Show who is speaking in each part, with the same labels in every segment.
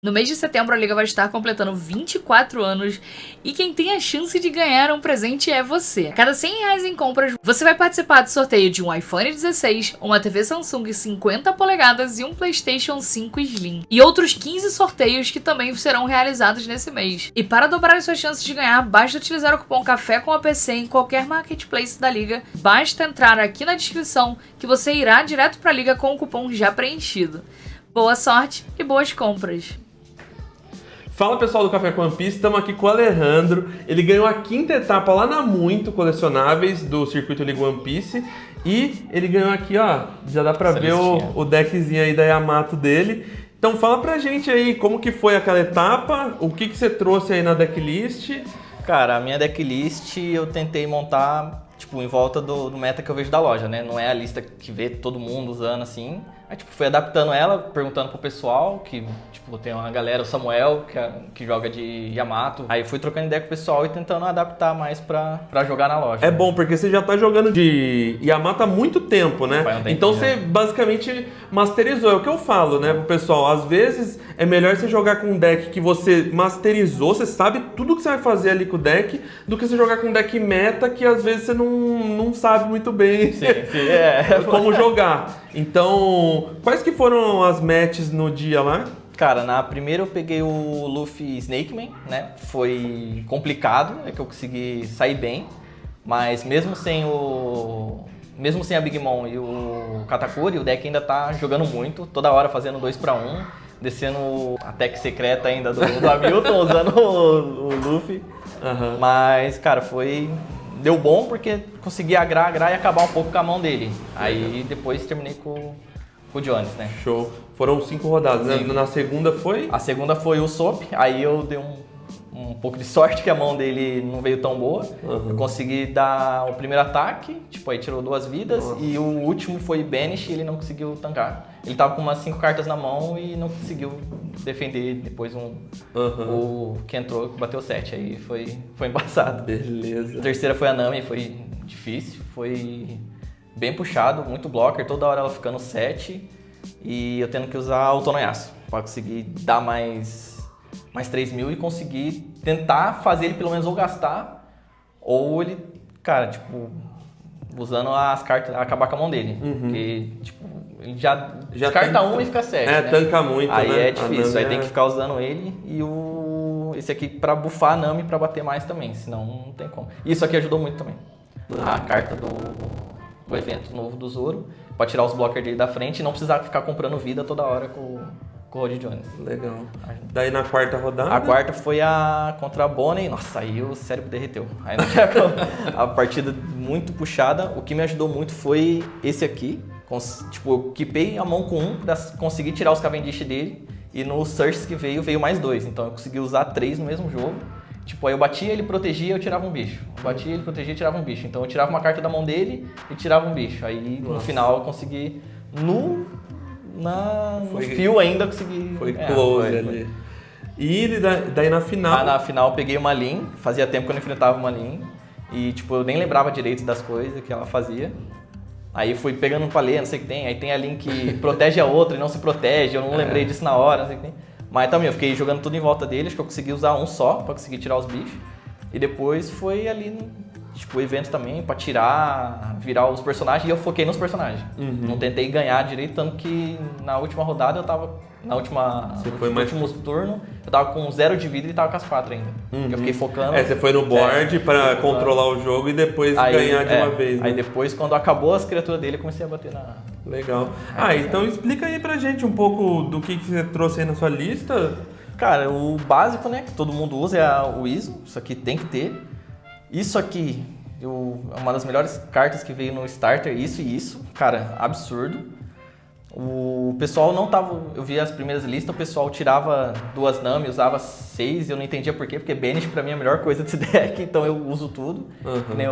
Speaker 1: No mês de setembro, a Liga vai estar completando 24 anos e quem tem a chance de ganhar um presente é você. A cada R$ 100 em compras, você vai participar do sorteio de um iPhone 16, uma TV Samsung 50 polegadas e um PlayStation 5 Slim. E outros 15 sorteios que também serão realizados nesse mês. E para dobrar as suas chances de ganhar, basta utilizar o cupom Café com APC em qualquer marketplace da Liga. Basta entrar aqui na descrição que você irá direto para a Liga com o cupom já preenchido. Boa sorte e boas compras!
Speaker 2: Fala pessoal do Café com One Piece, estamos aqui com o Alejandro. Ele ganhou a 5ª etapa lá na Muito Colecionáveis do Circuito Liga One Piece. E ele ganhou aqui, ó, já dá pra ver o deckzinho aí da Yamato dele. Então fala pra gente aí como que foi aquela etapa, o que você trouxe aí na decklist.
Speaker 3: Cara, a minha decklist eu tentei montar, tipo, em volta do meta que eu vejo da loja, né? Não é a lista que vê todo mundo usando assim. Aí, tipo, fui adaptando ela, perguntando pro pessoal, que, tipo, tem uma galera, o Samuel, que joga de Yamato. Aí fui trocando ideia com o pessoal e tentando adaptar mais pra jogar na loja.
Speaker 2: É bom, porque você já tá jogando de Yamato há muito tempo, né? Então você basicamente masterizou, é o que eu falo, né, pro pessoal. Às vezes é melhor você jogar com um deck que você masterizou, você sabe tudo que você vai fazer ali com o deck, do que você jogar com um deck meta que às vezes você não sabe muito bem como jogar. Então, quais que foram as matches no dia lá?
Speaker 3: Cara, na primeira eu peguei o Luffy Snakeman, né? Foi complicado, é que eu consegui sair bem, mas mesmo sem a Big Mom e o Katakuri, o deck ainda tá jogando muito, toda hora fazendo 2-1, descendo a tech secreta ainda do Hamilton, usando o Luffy.
Speaker 2: Uhum.
Speaker 3: Mas, cara, deu bom porque consegui agrar e acabar um pouco com a mão dele. Aí depois terminei com o Jones, né?
Speaker 2: Show. Foram 5 rodadas, né? Na segunda foi?
Speaker 3: A segunda foi o Soap, aí eu dei um pouco de sorte que a mão dele não veio tão boa.
Speaker 2: Uhum.
Speaker 3: Eu consegui dar o primeiro ataque, tipo, aí tirou 2 vidas. Nossa. E o último foi Banish e ele não conseguiu tancar. Ele tava com umas 5 cartas na mão e não conseguiu defender depois o que entrou, bateu 7. Aí foi embaçado.
Speaker 2: Beleza.
Speaker 3: A terceira foi a Nami, foi difícil, foi bem puxado, muito blocker, toda hora ela ficando 7 e eu tendo que usar o Tonoyasu para conseguir dar mais 3.000 e conseguir tentar fazer ele pelo menos ou gastar ou ele, cara, tipo, usando as cartas, acabar com a mão dele.
Speaker 2: Uhum.
Speaker 3: Porque, tipo, ele já descarta um e fica 7.
Speaker 2: É,
Speaker 3: né?
Speaker 2: tanca muito,
Speaker 3: aí
Speaker 2: né?
Speaker 3: É difícil, aí tem que ficar usando ele e esse aqui pra buffar a Nami pra bater mais também, senão não tem como. Isso aqui ajudou muito também. A carta do evento novo do Zoro, pra tirar os blockers dele da frente e não precisar ficar comprando vida toda hora com o Rod Jones.
Speaker 2: Legal. Daí na quarta rodada?
Speaker 3: A quarta foi contra a Bonnie. Nossa, aí o cérebro derreteu. Aí não tinha como. A partida muito puxada. O que me ajudou muito foi esse aqui. Tipo, eu equipei a mão com pra conseguir tirar os Cavendish dele. E no Search que veio mais 2. Então eu consegui usar 3 no mesmo jogo. Tipo, aí eu batia, ele protegia, eu tirava um bicho. Batia, ele protegia, eu tirava um bicho. Então eu tirava uma carta da mão dele e tirava um bicho. Aí no final eu consegui, no fio ainda, eu consegui...
Speaker 2: Foi close ali. E daí na final...
Speaker 3: Na final eu peguei uma Lin, fazia tempo que eu não enfrentava uma Lin. E tipo, eu nem lembrava direito das coisas que ela fazia. Aí fui pegando um palê, não sei o que tem. Aí tem a Lin que protege a outra e não se protege. Eu não lembrei disso na hora, não sei o que tem. Mas também eu fiquei jogando tudo em volta dele, acho que eu consegui usar um só pra conseguir tirar os bichos. E depois foi ali, tipo, o evento também pra virar os personagens e eu foquei nos personagens. Uhum. Não tentei ganhar direito, tanto que na última rodada eu tava, no último turno, eu tava com 0 de vida e tava com as 4 ainda. Eu fiquei focando.
Speaker 2: Você foi no board pra controlar o jogo e depois ganhar de uma vez, né?
Speaker 3: Aí depois, quando acabou as criaturas dele, eu comecei a bater na...
Speaker 2: Legal. Então explica aí pra gente um pouco do que você trouxe aí na sua lista.
Speaker 3: Cara, o básico, né, que todo mundo usa é o ISO, isso aqui tem que ter. Isso aqui, é uma das melhores cartas que veio no Starter, isso e isso, cara, absurdo. O pessoal não tava, eu vi as primeiras listas, o pessoal tirava 2 Nami, usava 6, eu não entendia por quê, porque Banish pra mim é a melhor coisa desse deck, então eu uso tudo.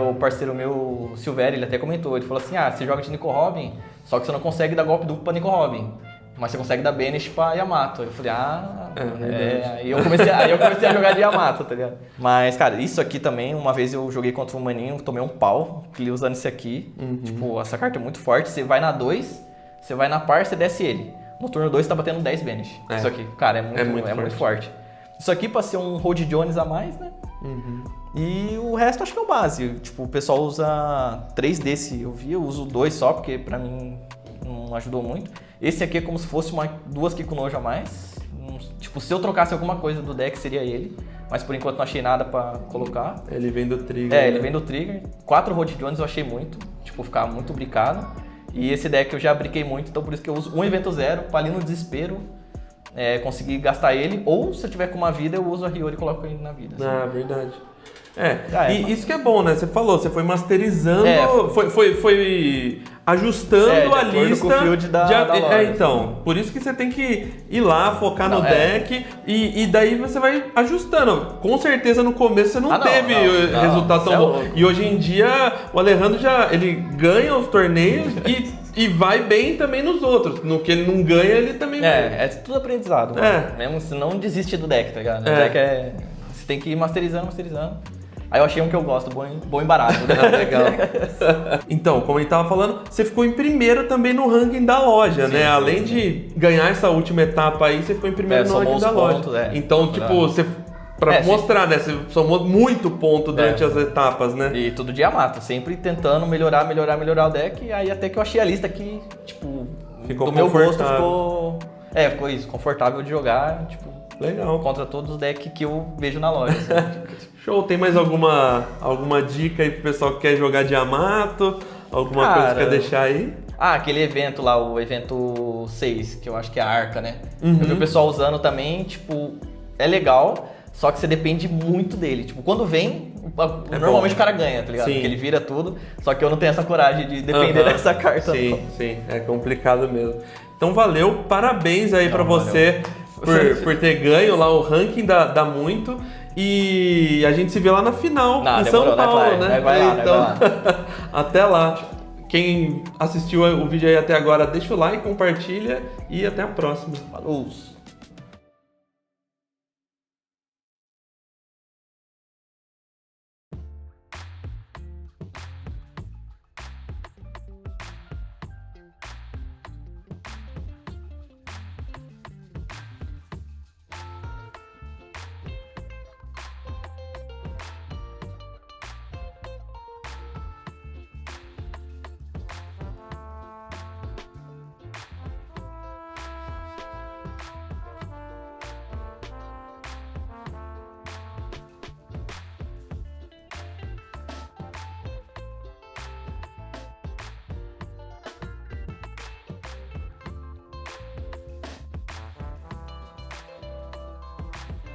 Speaker 3: O parceiro meu, Silvério, ele até comentou, ele falou assim, você joga de Nico Robin, só que você não consegue dar golpe duplo pra Nico Robin. Mas você consegue dar Banish pra Yamato. Eu falei, aí eu comecei a jogar de Yamato, tá ligado? Mas, cara, isso aqui também, uma vez eu joguei contra um maninho, tomei um pau, ele usando esse aqui. Tipo, essa carta é muito forte, você vai na 2, você vai na par, você desce ele. No turno 2 tá batendo 10 banish. Isso aqui, cara, é muito forte. Isso aqui pra ser um Hold Jones a mais, né? E o resto acho que é o base. Tipo, o pessoal usa 3 desse, eu uso 2 só, porque pra mim não ajudou muito. Esse aqui é como se fosse 2 Kikunojo a mais. Tipo, se eu trocasse alguma coisa do deck, seria ele. Mas por enquanto não achei nada pra colocar.
Speaker 2: Ele vem do trigger.
Speaker 3: Ele vem do trigger. 4 Hold Jones eu achei muito. Tipo, ficar muito bricado. E esse deck eu já briquei muito, então por isso que eu uso um evento 0 pra ali no desespero conseguir gastar ele. Ou se eu tiver com uma vida, eu uso a Hiyori e coloco ele na vida. Assim.
Speaker 2: Ah, verdade. E isso que é bom, né? Você falou, você foi masterizando, foi ajustando a lista.
Speaker 3: Com o field da loja,
Speaker 2: então, por isso que você tem que ir lá, focar no deck e daí você vai ajustando. Com certeza no começo você não teve resultado tão bom. E hoje em dia o Alejandro ele ganha os torneios e vai bem também nos outros. No que ele não ganha, ele também vai.
Speaker 3: É tudo aprendizado. Mesmo se não desiste do deck, tá ligado? O deck você tem que ir masterizando. Aí eu achei um que eu gosto, bom e barato. Né?
Speaker 2: Legal. Então, como ele tava falando, você ficou em primeiro também no ranking da loja, né? Além de ganhar essa última etapa aí, você ficou em primeiro no ranking da loja. Então, tipo, você... Pra mostrar, né? Você somou muito ponto durante as etapas, né?
Speaker 3: E tudo de Yamato, sempre tentando melhorar o deck. E aí até que eu achei a lista que, tipo,
Speaker 2: ficou
Speaker 3: do meu gosto ficou... ficou isso, confortável de jogar, tipo...
Speaker 2: Legal.
Speaker 3: Contra todos os decks que eu vejo na loja. Assim.
Speaker 2: Show. Tem mais alguma dica aí pro pessoal que quer jogar de Yamato? Alguma coisa que quer deixar aí?
Speaker 3: Aquele evento lá, o evento 6, que eu acho que é a Arca, né? Eu vi o pessoal usando também, tipo, é legal, só que você depende muito dele. Tipo, quando vem, normalmente o cara ganha, tá ligado? Porque ele vira tudo, só que eu não tenho essa coragem de depender dessa carta.
Speaker 2: Sim, é complicado mesmo. Então valeu, parabéns aí pra você. Por ter ganho lá o ranking da Muito. E a gente se vê lá na final, em São Paulo, né?
Speaker 3: Vai lá.
Speaker 2: Até lá. Quem assistiu o vídeo aí até agora, deixa o like, compartilha e até a próxima.
Speaker 3: Falou!